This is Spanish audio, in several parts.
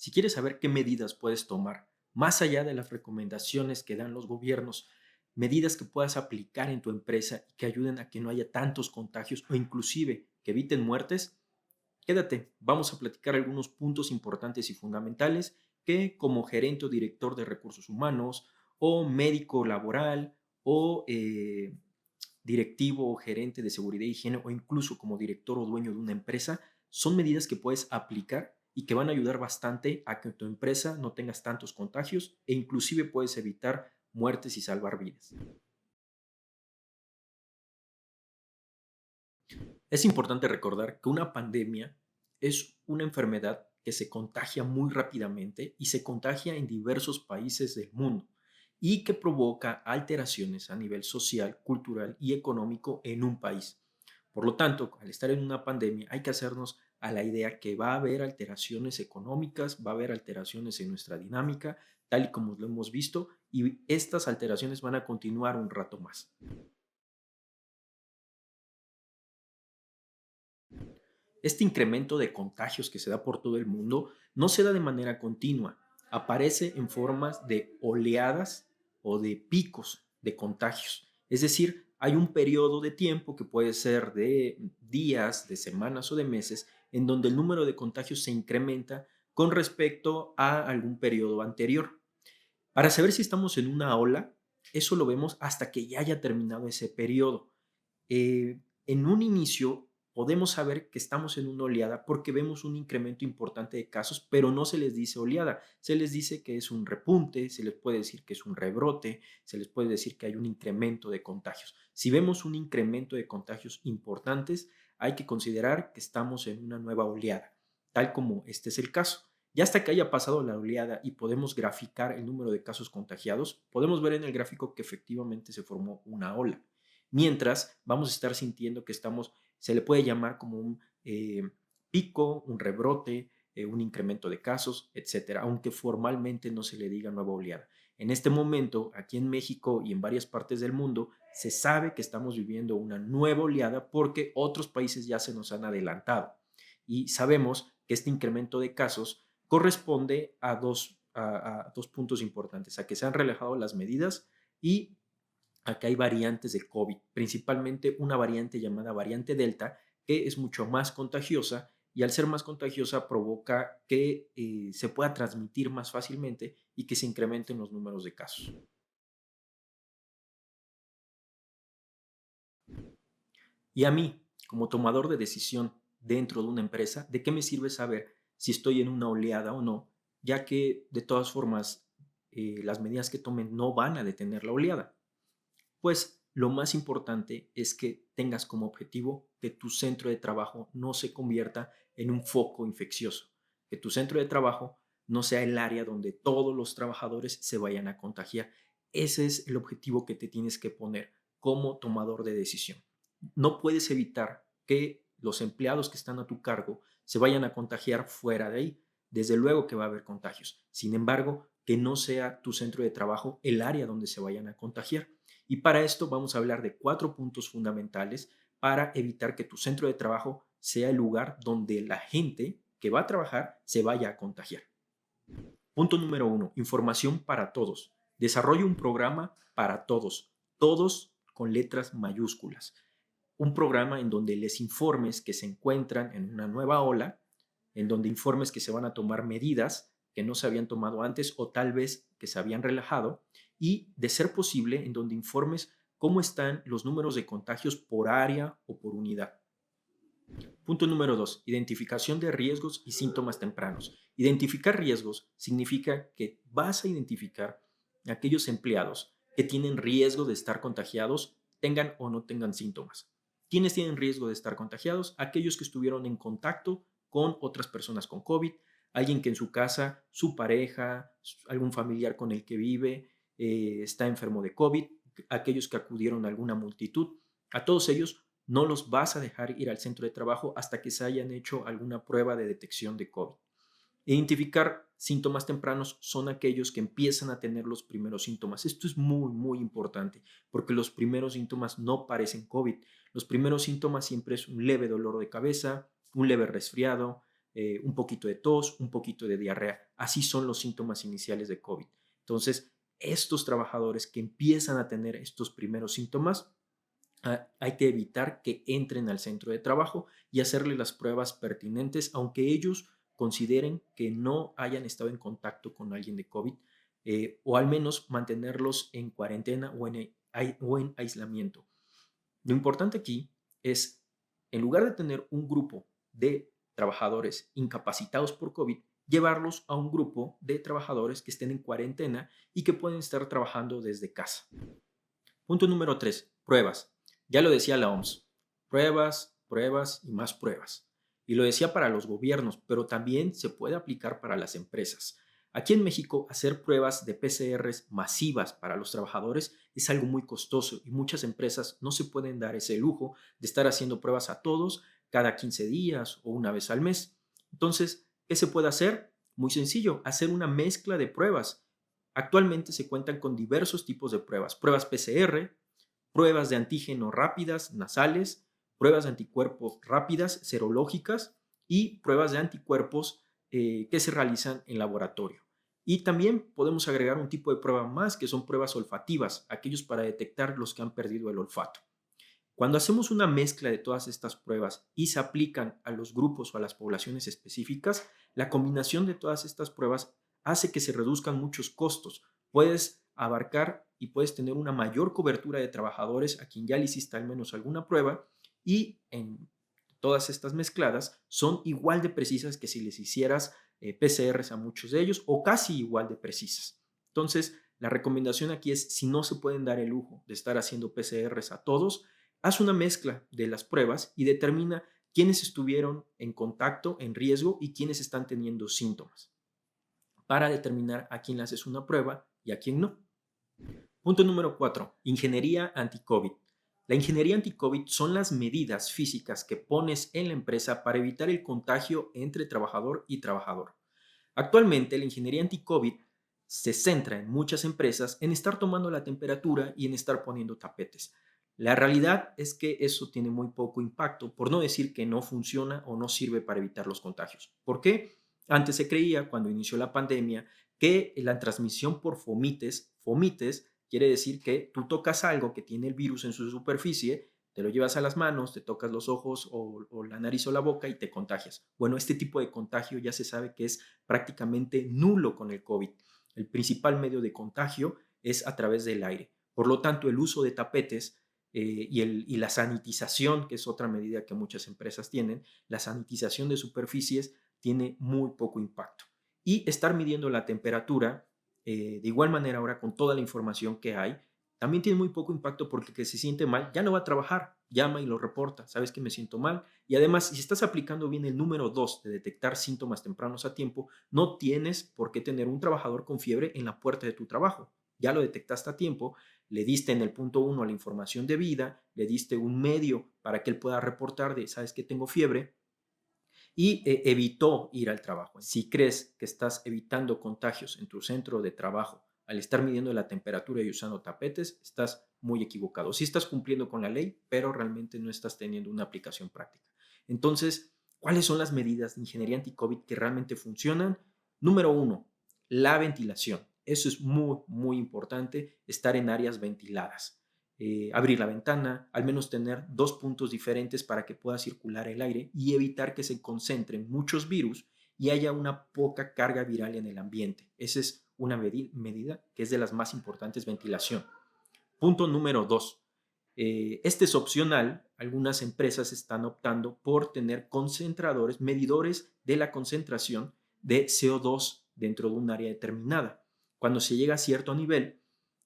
Si quieres saber qué medidas puedes tomar, más allá de las recomendaciones que dan los gobiernos, medidas que puedas aplicar en tu empresa y que ayuden a que no haya tantos contagios o inclusive que eviten muertes, quédate, vamos a platicar algunos puntos importantes y fundamentales que como gerente o director de recursos humanos o médico laboral o directivo o gerente de seguridad e higiene o incluso como director o dueño de una empresa, son medidas que puedes aplicar y que van a ayudar bastante a que en tu empresa no tengas tantos contagios e inclusive puedes evitar muertes y salvar vidas. Es importante recordar que una pandemia es una enfermedad que se contagia muy rápidamente y se contagia en diversos países del mundo y que provoca alteraciones a nivel social, cultural y económico en un país. Por lo tanto, al estar en una pandemia hay que hacernos a la idea que va a haber alteraciones económicas, va a haber alteraciones en nuestra dinámica, tal y como lo hemos visto, y estas alteraciones van a continuar un rato más. Este incremento de contagios que se da por todo el mundo no se da de manera continua, aparece en formas de oleadas o de picos de contagios. Es decir, hay un periodo de tiempo que puede ser de días, de semanas o de meses, en donde el número de contagios se incrementa con respecto a algún periodo anterior. Para saber si estamos en una ola, eso lo vemos hasta que ya haya terminado ese periodo. En un inicio podemos saber que estamos en una oleada porque vemos un incremento importante de casos, pero no se les dice oleada, se les dice que es un repunte, se les puede decir que es un rebrote, se les puede decir que hay un incremento de contagios. Si vemos un incremento de contagios importantes, hay que considerar que estamos en una nueva oleada, tal como este es el caso. Ya hasta que haya pasado la oleada y podemos graficar el número de casos contagiados, podemos ver en el gráfico que efectivamente se formó una ola. Mientras vamos a estar sintiendo que estamos, se le puede llamar como un pico, un rebrote, un incremento de casos, etcétera, aunque formalmente no se le diga nueva oleada. En este momento, aquí en México y en varias partes del mundo, se sabe que estamos viviendo una nueva oleada porque otros países ya se nos han adelantado. Y sabemos que este incremento de casos corresponde a dos puntos importantes, a que se han relajado las medidas y acá hay variantes de COVID, principalmente una variante llamada variante Delta, que es mucho más contagiosa y al ser más contagiosa provoca que se pueda transmitir más fácilmente y que se incrementen los números de casos. Y a mí, como tomador de decisión dentro de una empresa, ¿de qué me sirve saber si estoy en una oleada o no? Ya que de todas formas las medidas que tomen no van a detener la oleada. Pues lo más importante es que tengas como objetivo que tu centro de trabajo no se convierta en un foco infeccioso, que tu centro de trabajo no sea el área donde todos los trabajadores se vayan a contagiar. Ese es el objetivo que te tienes que poner como tomador de decisión. No puedes evitar que los empleados que están a tu cargo se vayan a contagiar fuera de ahí. Desde luego que va a haber contagios. Sin embargo, que no sea tu centro de trabajo el área donde se vayan a contagiar. Y para esto vamos a hablar de 4 puntos fundamentales para evitar que tu centro de trabajo sea el lugar donde la gente que va a trabajar se vaya a contagiar. Punto número 1, información para todos. Desarrolla un programa para todos, todos con letras mayúsculas. Un programa en donde les informes que se encuentran en una nueva ola, en donde informes que se van a tomar medidas que no se habían tomado antes o tal vez que se habían relajado y, de ser posible, en donde informes cómo están los números de contagios por área o por unidad. Punto número 2, identificación de riesgos y síntomas tempranos. Identificar riesgos significa que vas a identificar a aquellos empleados que tienen riesgo de estar contagiados, tengan o no tengan síntomas. ¿Quiénes tienen riesgo de estar contagiados? Aquellos que estuvieron en contacto con otras personas con COVID, alguien que en su casa, su pareja, algún familiar con el que vive está enfermo de COVID, aquellos que acudieron a alguna multitud. A todos ellos no los vas a dejar ir al centro de trabajo hasta que se hayan hecho alguna prueba de detección de COVID. Identificar síntomas tempranos son aquellos que empiezan a tener los primeros síntomas. Esto es muy, muy importante porque los primeros síntomas no parecen COVID. Los primeros síntomas siempre es un leve dolor de cabeza, un leve resfriado, un poquito de tos, un poquito de diarrea. Así son los síntomas iniciales de COVID. Entonces, estos trabajadores que empiezan a tener estos primeros síntomas, hay que evitar que entren al centro de trabajo y hacerle las pruebas pertinentes, aunque ellos consideren que no hayan estado en contacto con alguien de COVID, o al menos mantenerlos en cuarentena o en aislamiento. Lo importante aquí es, en lugar de tener un grupo de trabajadores incapacitados por COVID, llevarlos a un grupo de trabajadores que estén en cuarentena y que pueden estar trabajando desde casa. Punto número 3, pruebas. Ya lo decía la OMS, pruebas, pruebas y más pruebas. Y lo decía para los gobiernos, pero también se puede aplicar para las empresas. Aquí en México, hacer pruebas de PCRs masivas para los trabajadores es algo muy costoso y muchas empresas no se pueden dar ese lujo de estar haciendo pruebas a todos cada 15 días o una vez al mes. Entonces, ¿qué se puede hacer? Muy sencillo, hacer una mezcla de pruebas. Actualmente se cuentan con diversos tipos de pruebas. Pruebas PCR, pruebas de antígeno rápidas, nasales, pruebas de anticuerpos rápidas, serológicas y pruebas de anticuerpos que se realizan en laboratorio. Y también podemos agregar un tipo de prueba más que son pruebas olfativas, aquellos para detectar los que han perdido el olfato. Cuando hacemos una mezcla de todas estas pruebas y se aplican a los grupos o a las poblaciones específicas, la combinación de todas estas pruebas hace que se reduzcan muchos costos. Puedes abarcar y puedes tener una mayor cobertura de trabajadores a quien ya le hiciste al menos alguna prueba, y en todas estas mezcladas son igual de precisas que si les hicieras PCRs a muchos de ellos, o casi igual de precisas. Entonces, la recomendación aquí es, si no se pueden dar el lujo de estar haciendo PCRs a todos, haz una mezcla de las pruebas y determina quiénes estuvieron en contacto, en riesgo, y quiénes están teniendo síntomas, para determinar a quién le haces una prueba y a quién no. Punto número 4. Ingeniería anti-COVID. La ingeniería anti-COVID son las medidas físicas que pones en la empresa para evitar el contagio entre trabajador y trabajador. Actualmente, la ingeniería anti-COVID se centra en muchas empresas en estar tomando la temperatura y en estar poniendo tapetes. La realidad es que eso tiene muy poco impacto, por no decir que no funciona o no sirve para evitar los contagios. ¿Por qué? Antes se creía, cuando inició la pandemia, que la transmisión por fomites quiere decir que tú tocas algo que tiene el virus en su superficie, te lo llevas a las manos, te tocas los ojos o la nariz o la boca y te contagias. Bueno, este tipo de contagio ya se sabe que es prácticamente nulo con el COVID. El principal medio de contagio es a través del aire. Por lo tanto, el uso de tapetes y la sanitización, que es otra medida que muchas empresas tienen, la sanitización de superficies tiene muy poco impacto. Y estar midiendo la temperatura, de igual manera ahora con toda la información que hay, también tiene muy poco impacto, porque que se siente mal ya no va a trabajar, llama y lo reporta, sabes que me siento mal. Y además, si estás aplicando bien el número 2 de detectar síntomas tempranos a tiempo, no tienes por qué tener un trabajador con fiebre en la puerta de tu trabajo. Ya lo detectaste a tiempo, le diste en el punto 1 la información debida, le diste un medio para que él pueda reportar de, sabes que tengo fiebre, y evitó ir al trabajo. Si crees que estás evitando contagios en tu centro de trabajo al estar midiendo la temperatura y usando tapetes, estás muy equivocado. Sí estás cumpliendo con la ley, pero realmente no estás teniendo una aplicación práctica. Entonces, ¿cuáles son las medidas de ingeniería anti-COVID que realmente funcionan? Número 1, la ventilación. Eso es muy, muy importante, estar en áreas ventiladas. Abrir la ventana, al menos tener dos puntos diferentes para que pueda circular el aire y evitar que se concentren muchos virus y haya una poca carga viral en el ambiente. Esa es una medida que es de las más importantes, ventilación. Punto número 2. Este es opcional. Algunas empresas están optando por tener concentradores, medidores de la concentración de CO2 dentro de un área determinada. Cuando se llega a cierto nivel,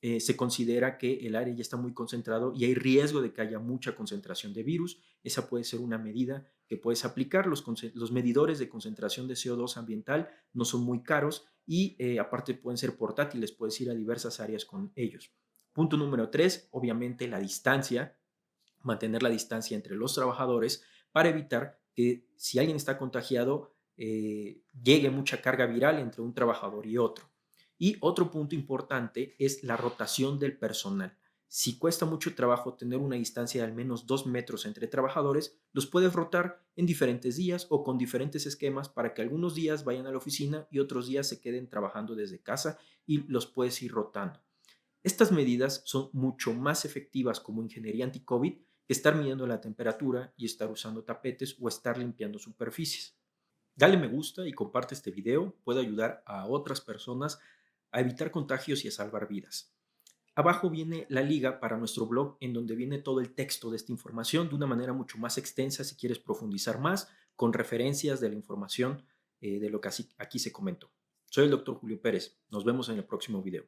se considera que el aire ya está muy concentrado y hay riesgo de que haya mucha concentración de virus. Esa puede ser una medida que puedes aplicar. Los medidores de concentración de CO2 ambiental no son muy caros y aparte pueden ser portátiles, puedes ir a diversas áreas con ellos. Punto número 3, obviamente la distancia, mantener la distancia entre los trabajadores para evitar que, si alguien está contagiado, llegue mucha carga viral entre un trabajador y otro. Y otro punto importante es la rotación del personal. Si cuesta mucho trabajo tener una distancia de al menos 2 metros entre trabajadores, los puedes rotar en diferentes días o con diferentes esquemas para que algunos días vayan a la oficina y otros días se queden trabajando desde casa y los puedes ir rotando. Estas medidas son mucho más efectivas como ingeniería anti-COVID que estar midiendo la temperatura y estar usando tapetes o estar limpiando superficies. Dale me gusta y comparte este video, puede ayudar a otras personas a evitar contagios y a salvar vidas. Abajo viene la liga para nuestro blog en donde viene todo el texto de esta información de una manera mucho más extensa si quieres profundizar más con referencias de la información de lo que aquí se comentó. Soy el doctor Julio Pérez. Nos vemos en el próximo video.